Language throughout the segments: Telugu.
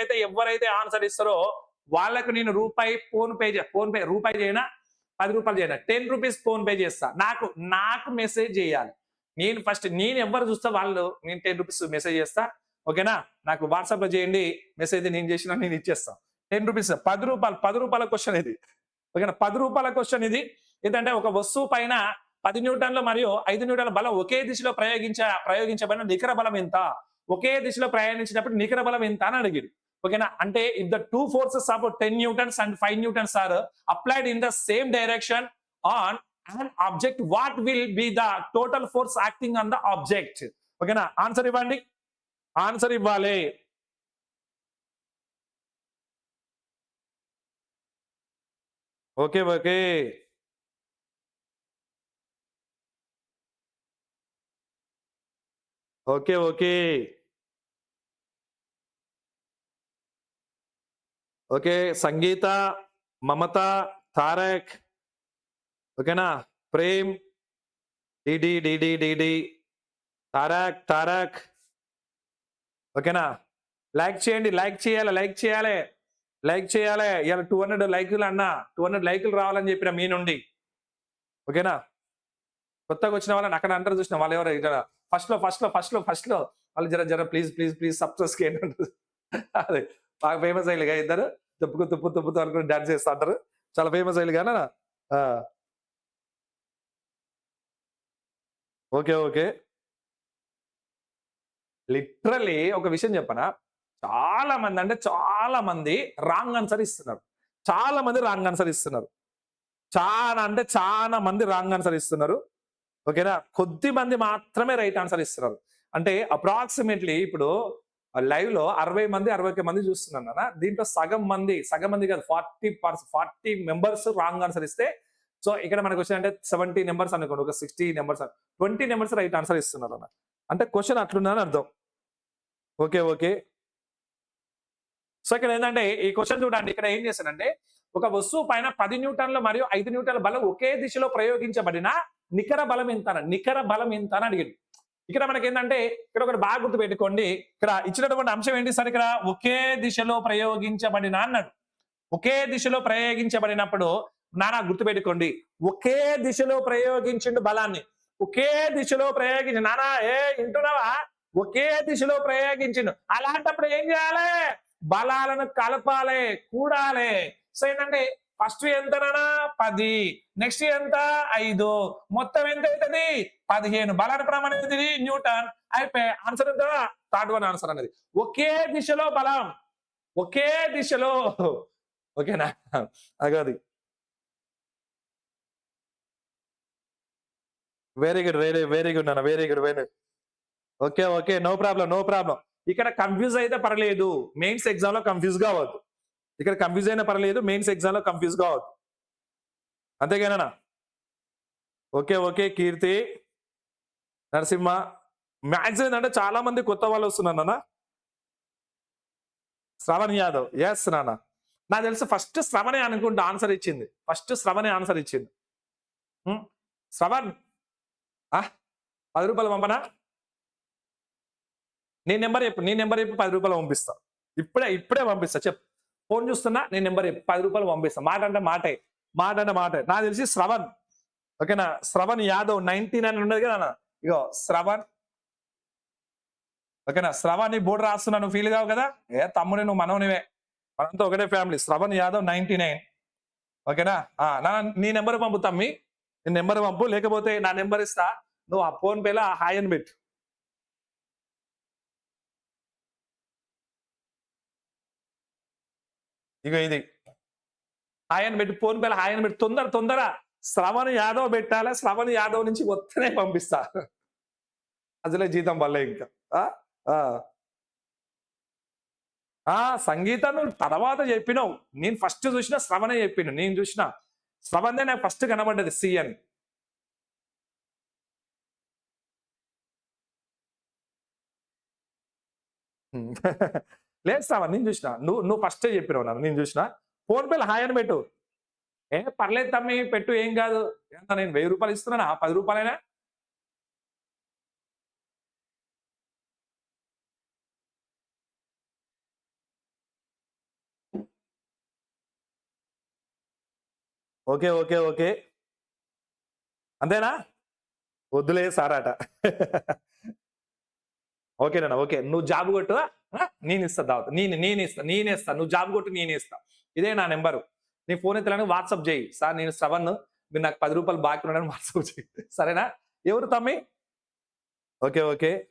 అయితే ఎవరైతే ఆన్సర్ ఇస్తారో వాళ్ళకు నేను ఫోన్ పే రూపాయి చేయనా, 10 రూపాయలు చేయనా, 10 రూపీస్ ఫోన్ పే చేస్తా. నాకు మెసేజ్ చేయాలి. నేను ఎవరు చూస్తే వాళ్ళు నేను 10 రూపీస్ మెసేజ్ చేస్తా. ఓకేనా? నాకు వాట్సాప్ లో చేయండి మెసేజ్, నేను చేసినా నేను ఇచ్చేస్తాను. 10 రూపీస్, 10 రూపాయల క్వశ్చన్ ఇది. ఓకేనా? 10 రూపాయల క్వశ్చన్ ఇది. ఏంటంటే ఒక వస్తువు పైన 10 న్యూటన్లు మరియు 5 న్యూటన్ల బలం ఒకే దిశలో ప్రయోగించబడిన నికర బలం ఎంత? ఒకే దిశలో ప్రయాణించినప్పుడు నికర బలం ఎంత అని అడిగారు. ఓకేనా? అంటే if the 2 forces of 10 newtons and 5 newtons are applied in the same direction on an object, what will be the total force acting on the object? ఓకేనా? ఆన్సర్ ఇవ్వండి. ఆన్సర్ ఇవ్వాలి. Okay okay okay okay okay Sangeeta, Mamata, Tarak, ఓకేనా, ప్రేమ్, డిడి, తారక్, ఓకేనా. లైక్ చేయండి, లైక్ చేయాలి. ఇలా 200 లైకులు అన్న, 200 లైకులు రావాలని చెప్పిన మీ నుండి. ఓకేనా? కొత్తగా వచ్చిన వాళ్ళని అక్కడ అంటారు చూసిన వాళ్ళు ఎవరు ఫస్ట్ లో వాళ్ళు జర ప్లీజ్ సబ్స్క్రైబ్ అదే బాగా ఫేమస్ అయ్యాలిగా ఇద్దరు, తుప్పుతూ అనుకుని డాన్స్ చేస్తా అంటారు. చాలా ఫేమస్ అయ్యాలి కానీ ఓకే లిటరల్లీ ఒక విషయం చెప్పనా, చాలా మంది రాంగ్ ఆన్సర్ ఇస్తున్నారు. చాలా మంది రాంగ్ ఆన్సర్ ఇస్తున్నారు. ఓకేనా? కొద్ది మంది మాత్రమే రైట్ ఆన్సర్ ఇస్తున్నారు. అంటే అప్రాక్సిమేట్లీ ఇప్పుడు లైవ్ లో 61 మంది చూస్తున్నాను. దీంట్లో సగం మంది కాదు, 40 మెంబర్స్ రాంగ్ ఆన్సర్ ఇస్తే, సో ఇక్కడ మనకు క్వశ్చన్ అంటే 70 నెంబర్స్ అనుకోండి, ఒక 60 నెంబర్స్, 20 నెంబర్స్ రైట్ ఆన్సర్ ఇస్తున్నారు అన్న. అంటే క్వశ్చన్ అట్లుందని అర్థం. ఓకే సో ఇక్కడ ఏంటంటే ఈ క్వశ్చన్ చూడండి, ఇక్కడ ఏం చేశానంటే ఒక వస్తువు పైన 10 న్యూటన్లు మరియు 5 న్యూటన్ల బలం ఒకే దిశలో ప్రయోగించబడిన నికర బలం ఎంత అని అడిగింది. ఇక్కడ మనకి ఏంటంటే ఇక్కడ ఒకటి బాగా గుర్తు పెట్టుకోండి, ఇక్కడ ఇచ్చినటువంటి అంశం ఏంటి సార్, ఇక్కడ ఒకే దిశలో ప్రయోగించబడిన అన్నాడు. ఒకే దిశలో ప్రయోగించబడినప్పుడు నానా గుర్తు పెట్టుకోండి, ఒకే దిశలో ప్రయోగించిండు బలాన్ని, ఒకే దిశలో ప్రయోగించి నానా వింటున్నావా, ఒకే దిశలో ప్రయోగించిండు. అలాంటప్పుడు ఏం చేయాలి, బలాలను కలపాలి, కూడాలి. సో ఏంటంటే ఫస్ట్ ఎంతనా 10, నెక్స్ట్ ఎంత 5, మొత్తం ఎంత అవుతుంది 15. బలాన్ని ప్రమాణం ఏంటిది న్యూటన్. అయిపోయి ఆన్సర్ ఎంత, థర్డ్ వన్ ఆన్సర్ అనేది. ఒకే దిశలో బలం, ఒకే దిశలో. ఓకేనా? అగది వెరీ గుడ్ అన్న, very good. Okay no problem. ఇక్కడ కన్ఫ్యూజ్ అయితే పర్లేదు, మెయిన్స్ ఎగ్జామ్ లో కన్ఫ్యూజ్ కావద్దు. ఇక్కడ కన్ఫ్యూజ్ అయినా పర్లేదు, మెయిన్స్ ఎగ్జామ్ లో కన్ఫ్యూజ్ కావద్దు. అంతేగానా? ఓకే కీర్తి, నరసింహ, మ్యాథ్స్ ఏంటంటే చాలా మంది కొత్త వాళ్ళు వస్తున్నారు నాన్న. శ్రవణ్ యాదవ్, ఎస్ నాన్న. నాకు తెలుసు ఫస్ట్ శ్రవణే అనుకుంటా ఆన్సర్ ఇచ్చింది. శ్రవణ్ 10 రూపాయలు పంపనా? నీ నెంబర్ చెప్పు 10 రూపాయలు పంపిస్తా. ఇప్పుడే పంపిస్తా. చెప్పు, ఫోన్ చూస్తున్నా, నీ నెంబర్ చెప్పు 10 రూపాయలు పంపిస్తా. మాట అంటే మాటే. నాకు తెలిసి శ్రవణ్, ఓకేనా, శ్రవణ్ యాదవ్ 99 ఉండదు కదా, ఇగో శ్రవణ్. ఓకేనా? శ్రవణ్ నీ బోర్డు రాస్తున్నా, నువ్వు ఫీల్ కావు కదా, తమ్ముని నువ్వు మనవనివే, మనంతా ఒకటే ఫ్యామిలీ. శ్రవణ్ యాదవ్ 99. ఓకేనా? నీ నెంబర్ పంపు తమ్మి, నీ నెంబర్ పంపు, లేకపోతే నా నెంబర్ ఇస్తా, నువ్వు ఆ ఫోన్ పేలో హాయ్ అని పెట్టు. ఇగో ఇది హాయ్ అని పెట్టి, ఫోన్ పేలో హాయ్ అని పెట్టి, తొందర శ్రవణ్ యాదవ్ పెట్టాలా, శ్రవణ్ యాదవ్ నుంచి వస్తేనే పంపిస్తా. అసలే జీతం వల్ల ఇంకా సంగీత నువ్వు తర్వాత చెప్పినావు, నేను ఫస్ట్ చూసిన శ్రవణే చెప్పిన, నేను చూసిన శ్రవణే నాకు ఫస్ట్ కనబడ్డది సి అని. లేదు శ్రవణ్, నేను చూసిన, నువ్వు ఫస్టే చెప్పినావు నన్ను, నేను చూసిన. ఫోన్ పేలో హాయ్ అని పెట్టు. పర్లేదు తమ్మి పెట్టు, ఏం కాదు. ఎంత నేను 1000 రూపాయలు ఇస్తున్నానా, 10 రూపాయలైనా. ఓకే. ఓకే. ఓకే. అంతేనా? వద్దులే సారాట. ఓకేనా? ఓకే. నువ్వు జాబ్ కొట్టు. నేనిస్తా దావత్. నేనేస్తా. నువ్వు జాబ్ కొట్టు నేనేస్తా. ఇదే నా నంబరు. నీ ఫోన్ ఎత్తగానే వాట్సాప్ చెయ్యి. సార్ నేను శ్రవణ్. మీరు నాకు రూ. 10 బాకీ ఉన్నాడని వాట్సాప్ చెయ్యి. సరేనా? ఎవరు తమ్మి? ఓకే. ఓకే.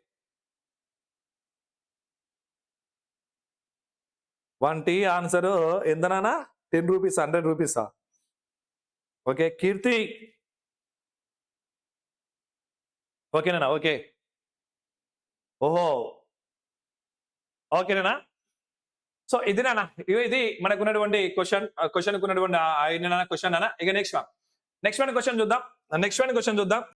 1 టీ ఆన్సరు ఎంత నాన్న? రూ. 10 100 ఓకే. కీర్తి. ఓకేనా? ఓకే. ఓహో! ఓకేనా? సో, ఇది నాన్న. ఇది మనకున్నటువంటి క్వెషన్‌కున్నటువంటి ఏంటి నాన్న క్వెషన్ నాన్న. ఇక నెక్స్ట్ వన్ క్వెషన్ చూద్దాం. నెక్స్ట్ వన్ క్వెషన్ చూద్దాం.